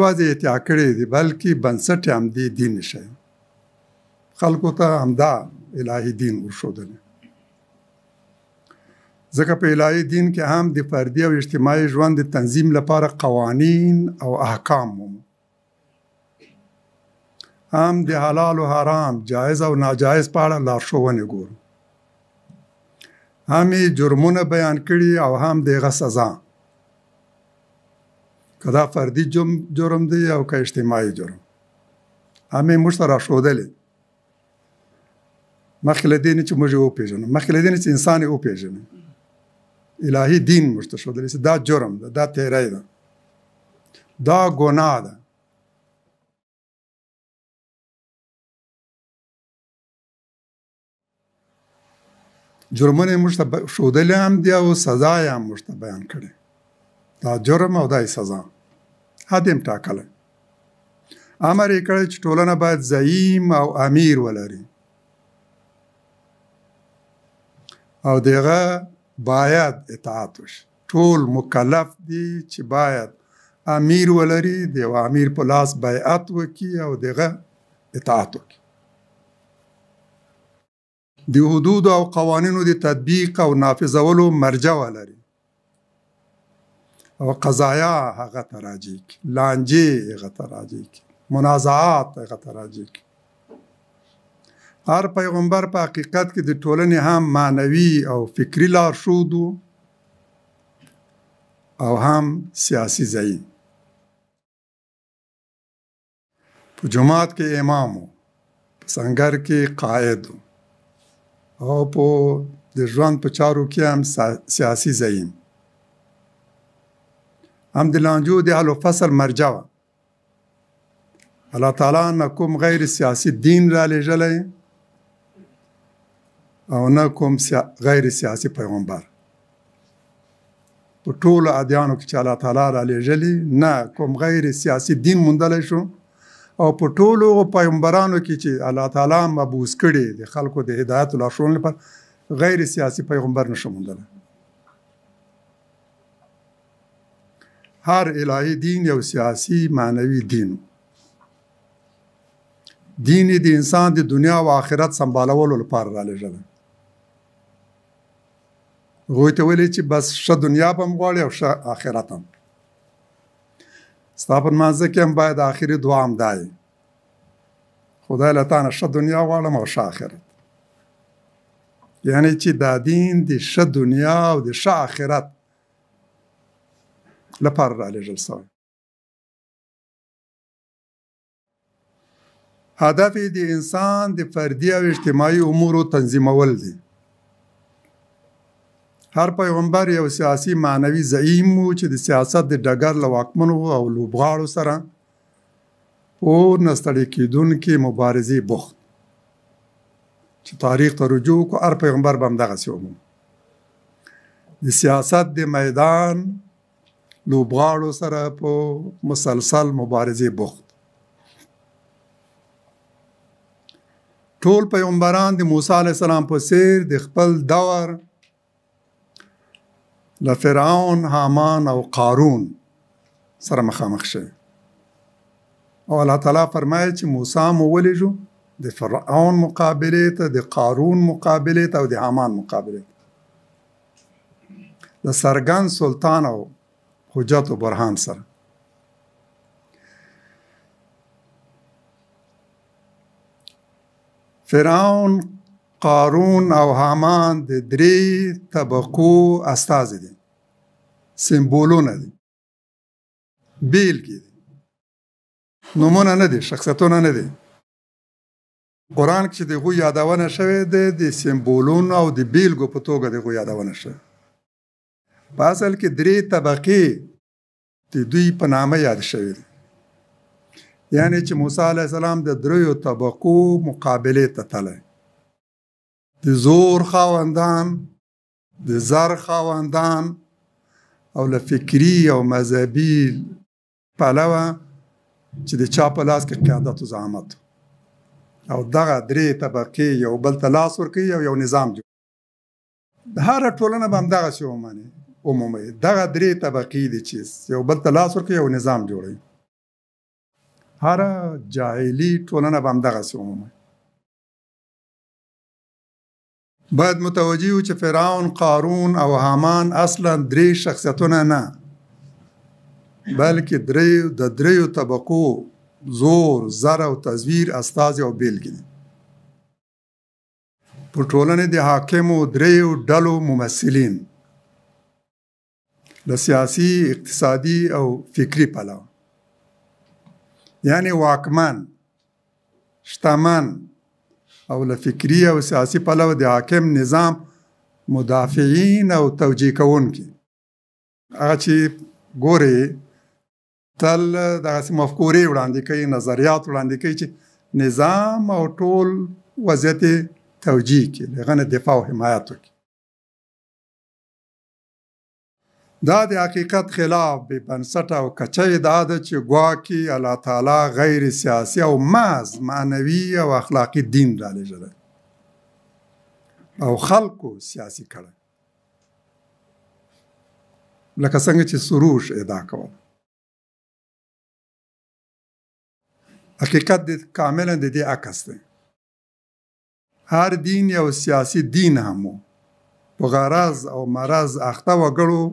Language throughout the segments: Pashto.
یوازې احتیا کړی دی بلکې بنسټ یې همدې دین شي خلکو ته همدا الهي دین ورښودلی ځکه په الهي دین کې هم د فردي او اجتماعي ژوند د تنظیم لپاره قوانین او احکام هم د حلال او حرام جایز او ناجایز په اړه لارښوونې ګورو هم یې جرمونه بیان کړي او هم د هغه سزا که دا فردي جرم دی او که اجتماعي جرم هم یې موږ ته راښودلی مخکې له دې نه چې موږ یې وپېژنو مخکې له دې نه چې انسان یې وپېژني الهي دین موږ ته ښودلی چې دا جرم ده دا تیری ده دا ګناه ده جرمونه یې موږ ته ښودلی هم دي او سزا یې هم موږ ته بیان کړې دا جرم او دا یې سزا حد یې هم ټاکلی امر یې کړی چې ټولنه باید زعیم او امیر ولري او د هغه باید اطاعت وشي ټول مکلف دي چې باید امیر ولري د یو امیر په لاس بیعت وکړي او د هغه اطاعت وکړي د حدودو او قوانینو د تطبیق او نافذولو مرجع ولري او قضایا هغه ته راجع کړي لانجې هغه ته راجع کړي منازعات هغه ته راجع کړي هر پیغمبر په حقیقت کې د ټولنې هم معنوي او فکري لارښود او هم سیاسي زعیم په جماعت کې امام په سنګر کې قائد او په د ژوند په چارو کې هم سیاسي زعیم هم د لانجو د حل و فصل مرجع وه الله تعالی نه کوم غیر سیاسي دین را لېږلی او نه کوم غیر سیاسي پیغمبر په ټولو ادیانو کې چې الله تعالی را لېږلي نه کوم غیر سیاسي دین موندلی شو او په ټولو پیغمبرانو کې چې الله تعالی مبعوث کړي د خلکو د هدایت لارښوونې لپاره غیر سیاسي پیغمبر نشو موندلی هر الهي دین یو سیاسي معنوي دین دین د انسان د دنیا او آخرت سمبالولو لپاره را لېږلی هغوی ته ویلي چې بس ښه دنیا به هم غواړي او ښه آخرت هم ستا په لمانځه کې هم باید آخري دعا هم دا وي خدای له تا نه ښه دنیا غواړم او ښه آخرت یعنې چې دا دین د ښه دنیا او د ښه آخرت لپاره را لېږل شوی هدف یې د انسان د فردي او اجتماعي امورو تنظیمول دي هر پیغمبر یو سیاسي معنوي زعیم و چې د سیاست د ډګر له واکمنو او لوبغاړو سره په نستړې کېدونکې مبارزې بوخت چې تاریخ ته رجوع کو هر پیغمبر به همدغسې ومومو د سیاست د میدان لوبغاړو سره په مسلسل مبارزې بوخت ټول پیغمبران د موسی علیه السلام په څیر د خپل دور له فرعون حامان او قارون سره مخامخ شوي او الله تعالی فرمایي چې موسی مو ولیږو د فرعون مقابلې ته د قارون مقابلې ته او د حامان مقابلې ته د څرګند سلطان او حجت و برهان سره فرعون قارون او حامان د درې طبقو استازي دي سمبولونه دي بیلګې دي نومونه نه دي شخصیتونه نه دي قرآن کې چې د هغوی یادونه شوې ده د سمبولونو او د بیلګو په توګه د هغوی یادونه شوې په اصل کې درې طبقې د دوی په نامه یاد شوې دي یعنی چې موسی علیه السلام د دریو طبقو مقابلې ته تللی د زور خاوندان د زر خاوندان او له فکري او مذهبي پلوه چې د چا په لاس کې قیادت و زعامت او دغه درې طبقې یو بل ته لاس ورکوي او یو نظام جوړ هره ټولنه به همدغسې ومومي دغه درې طبقې دي چې یو بل ته لاس ورکوي او نظام جوړوي هره جاهلي ټولنه به همدغسې ومومئ. باید متوجه یو چې فرعون، قارون او حامان اصلا درې شخصیتونه نه، بلکې د دریو طبقو زور، زر او تزویر استازي او بیلګې دي. په ټولنې د حاکمو دریو ډلو ممثلین له سیاسي، اقتصادي او فکري پلوه، یعنی واکمن، شتمن او له فکري او سیاسي پلوه د حاکم نظام مدافعین او توجیه کوونکي. هغه چې ګورې تل دغسې مفکورې وړاندې کوي، نظریات وړاندې کوي چې نظام او ټول وضعیت توجیه کړي، د هغه نه دفاع او حمایت وکړي. دا د حقیقت خلاف بې بنسټه او کچه ادعا ده چې ګواکې الله تعالی غیر سیاسي او محض معنوي او اخلاقي دین رالیږلی او خلکو سیاسي کړی، لکه څنګه چې سروش ادعا کوله. حقیقت کاملا د دې عکس دی. هر دین یو سیاسي دین هم و، په غرض او مرض اخته وګړو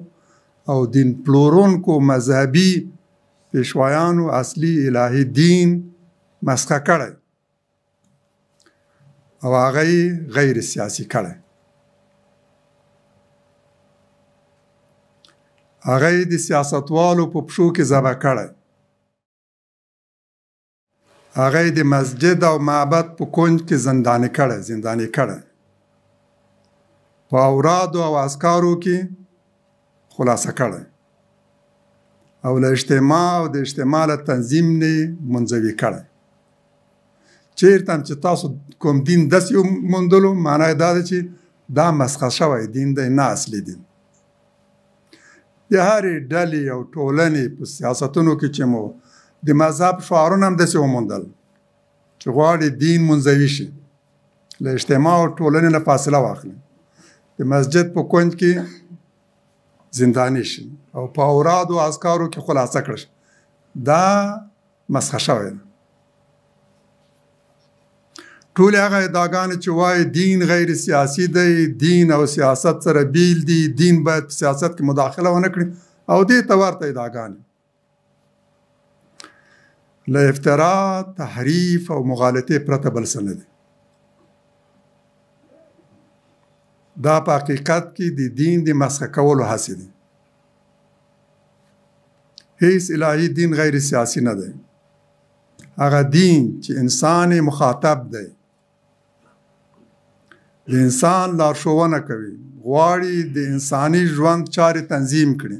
او دین پلورونکو مذهبي پیشوایانو اصلي الهي دین مسخه کړی او هغه یې غیر سیاسي کړی. هغه یې د سیاستوالو په پښو کې ذبح کړی. هغه یې د مسجد او معبد په کنج کې زنداني کړی. په اورادو او اذکارو کې خلاصه کړی او له اجتماع او د اجتماع له تنظیم نه منزوي کړی. چېرته هم چې تاسو کوم دین داسې موندلو، معنا یې دا ده چې دا مسخه شوی دین دی، نه اصلي دین. د هرې ډلې او ټولنې په سیاستونو کې چې مو د مذهب شعارونه هم داسې وموندل چې غواړي دین منزوي شي، له اجتماع او ټولنې نه فاصله واخلي، د مسجد په کنج کې زندانی شي او په اورادو او اذکارو کې خلاصه کړي. دا مسخه شوی ده. ټولې هغه ادعاګانې چې وایي دین غیر سیاسي دی، دین او سیاست سره بیل دي، دین باید په سیاست کې مداخله ونه کړي او دې ته ورته ادعاګانې له افترا، تحریف او مغالطې پرته بل څه نه دي. دا په حقیقت کې د دین د مسخه کولو هڅې دي. هیڅ الهي دین غیر سیاسي نه دی. هغه دین چې انسان مخاطب دی، د انسان لارښوونه کوي، غواړي د انساني ژوند چارې تنظیم کړي،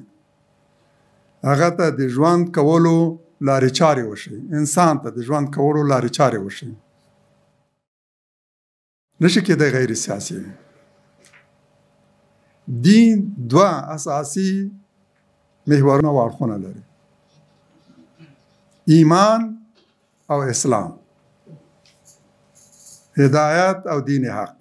هغه ته د ژوند کولو لارې چارې وښیي، انسان ته د ژوند کولو لارې چارې وښیي. نشي کېدی غیر سیاسي. دین دوه اساسي محورونه او اړخونه لري: ایمان او اسلام، هدایت او دین حق.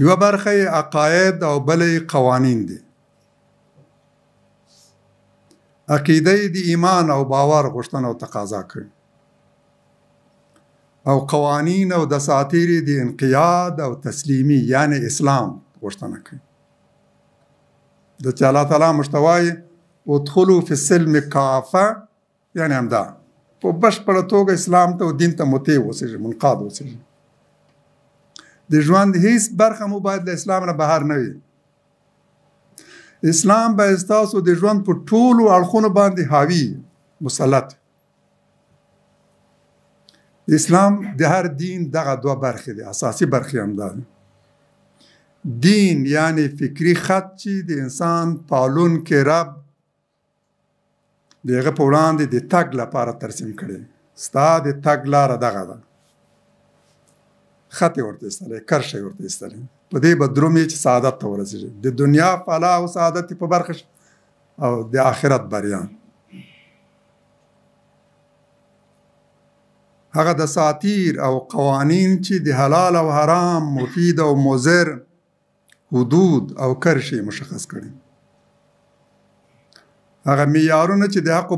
یوه برخه یې عقاید او بله یې قوانین دي. عقیده یې د ایمان او باور غوښتنه او تقاضا کوي، او قوانین او دساتیر یې د انقیاد او تسلیمي یعنی اسلام غوښتنه کوي. د چې الله تعالی مشتوای ادخلوا فی السلم کافه، یعنی همدا په بشپړه توګه اسلام ته او دین ته مطیع اوسېږي، منقاد اوسېږي. د ژوند هیڅ برخه مو باید له اسلام نه بهر نه وي. اسلام به ستاسو د ژوند په ټولو اړخونو باندې حاوي، مسلط. اسلام د هر دین دغه دوه برخې دي، اساسي برخې همدا دي. دین یعنی فکری خط چې د انسان پالونکی رب د هغه په وړاندې د تګ لپاره ترسیم کړی. ستا د تګ لاره دغه ده، خط یې ورته ایستلی، کرښه یې ورته ایستلی، په دې به درومې چې سعادت ته ورسېږي، د دنیا فلاح او سعادت په برخه او د آخرت بریا. هغه دساتیر او قوانین چې د حلال او حرام، مفید او مضر، حدود او کرښې مشخص کړي. هغه معیارونه چې د حق